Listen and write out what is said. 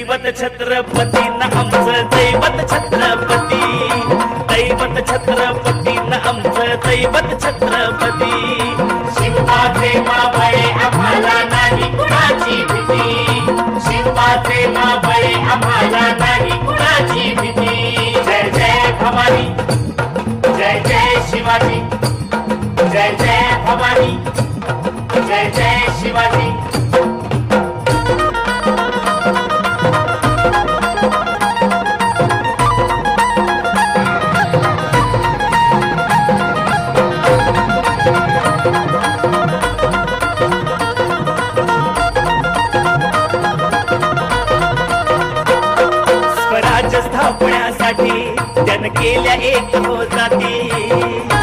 दैवत छत्रपती न आमचं दैवत छत्रपती, दैवत छत्रपती न आमचं दैवत छत्रपती. शिवबाचे माबळे आम्हाला नाही कुणाची भीती, शिवबाचे माबळे आम्हाला नाही कुणाची भीती. जय जय भवानी, जय जय शिवाजी, जय जय भवानी, जय जय शिवाजी. स्वराज्य स्थापण्यासाठी जन केल्या एक हो जाती.